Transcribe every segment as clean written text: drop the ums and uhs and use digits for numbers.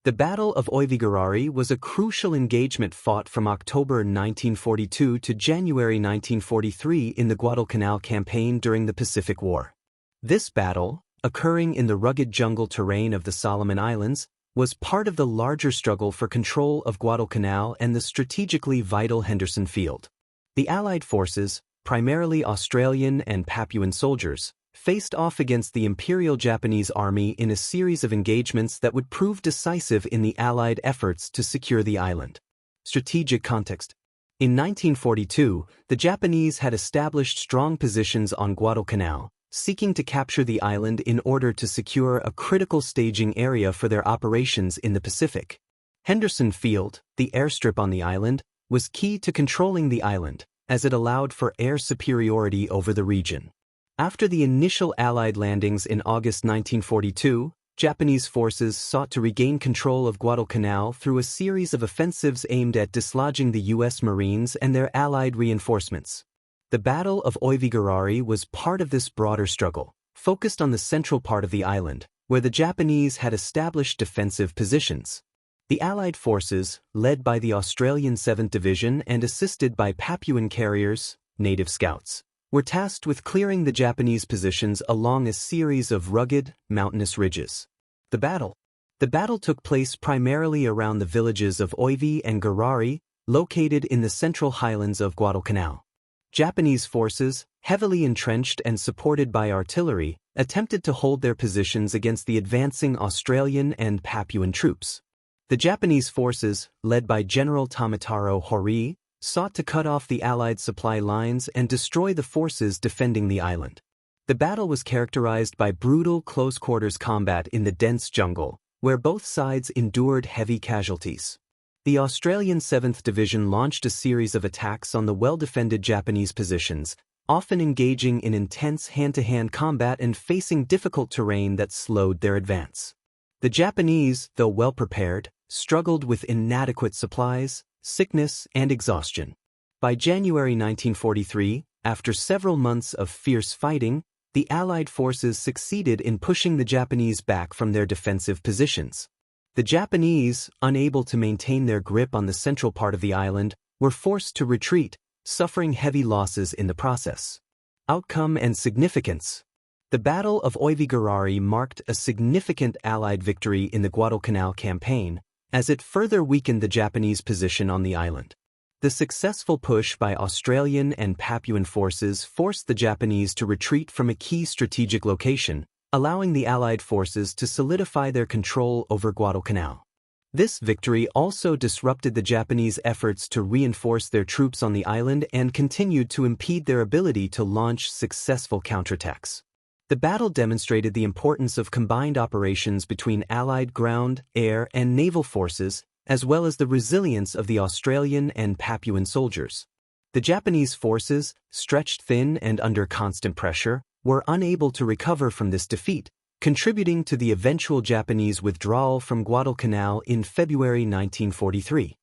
The Battle of Oivi was a crucial engagement fought from October 1942 to January 1943 in the Guadalcanal campaign during the Pacific War. This battle, occurring in the rugged jungle terrain of the Solomon Islands, was part of the larger struggle for control of Guadalcanal and the strategically vital Henderson Field. The Allied forces, primarily Australian and Papuan soldiers, faced off against the Imperial Japanese Army in a series of engagements that would prove decisive in the Allied efforts to secure the island. Strategic context. In 1942, the Japanese had established strong positions on Guadalcanal, seeking to capture the island in order to secure a critical staging area for their operations in the Pacific. Henderson Field, the airstrip on the island, was key to controlling the island, as it allowed for air superiority over the region. After the initial Allied landings in August 1942, Japanese forces sought to regain control of Guadalcanal through a series of offensives aimed at dislodging the U.S. Marines and their Allied reinforcements. The Battle of Oivi was part of this broader struggle, focused on the central part of the island, where the Japanese had established defensive positions. The Allied forces, led by the Australian 7th Division and assisted by Papuan carriers, native scouts, were tasked with clearing the Japanese positions along a series of rugged, mountainous ridges. The battle took place primarily around the villages of Oivi and Gorari, located in the central highlands of Guadalcanal. Japanese forces, heavily entrenched and supported by artillery, attempted to hold their positions against the advancing Australian and Papuan troops. The Japanese forces, led by General Tomitaro Horii, sought to cut off the Allied supply lines and destroy the forces defending the island. The battle was characterized by brutal close-quarters combat in the dense jungle, where both sides endured heavy casualties. The Australian 7th Division launched a series of attacks on the well-defended Japanese positions, often engaging in intense hand-to-hand combat and facing difficult terrain that slowed their advance. The Japanese, though well-prepared, struggled with inadequate supplies, sickness, and exhaustion. By January 1943, after several months of fierce fighting, the Allied forces succeeded in pushing the Japanese back from their defensive positions. The Japanese, unable to maintain their grip on the central part of the island, were forced to retreat, suffering heavy losses in the process. Outcome and significance. The Battle of Oivi marked a significant Allied victory in the Guadalcanal campaign, as it further weakened the Japanese position on the island. The successful push by Australian and Papuan forces forced the Japanese to retreat from a key strategic location, allowing the Allied forces to solidify their control over Guadalcanal. This victory also disrupted the Japanese efforts to reinforce their troops on the island and continued to impede their ability to launch successful counterattacks. The battle demonstrated the importance of combined operations between Allied ground, air, and naval forces, as well as the resilience of the Australian and Papuan soldiers. The Japanese forces, stretched thin and under constant pressure, were unable to recover from this defeat, contributing to the eventual Japanese withdrawal from Guadalcanal in February 1943.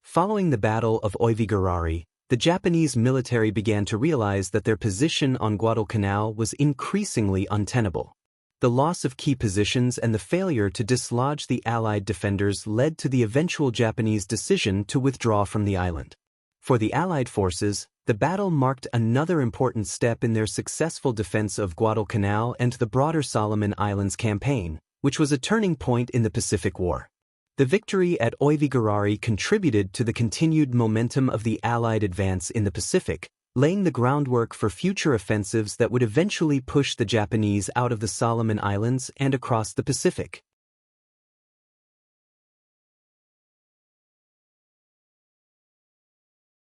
Following the Battle of Oivi the Japanese military began to realize that their position on Guadalcanal was increasingly untenable. The loss of key positions and the failure to dislodge the Allied defenders led to the eventual Japanese decision to withdraw from the island. For the Allied forces, the battle marked another important step in their successful defense of Guadalcanal and the broader Solomon Islands campaign, which was a turning point in the Pacific War. The victory at Oivi contributed to the continued momentum of the Allied advance in the Pacific, laying the groundwork for future offensives that would eventually push the Japanese out of the Solomon Islands and across the Pacific.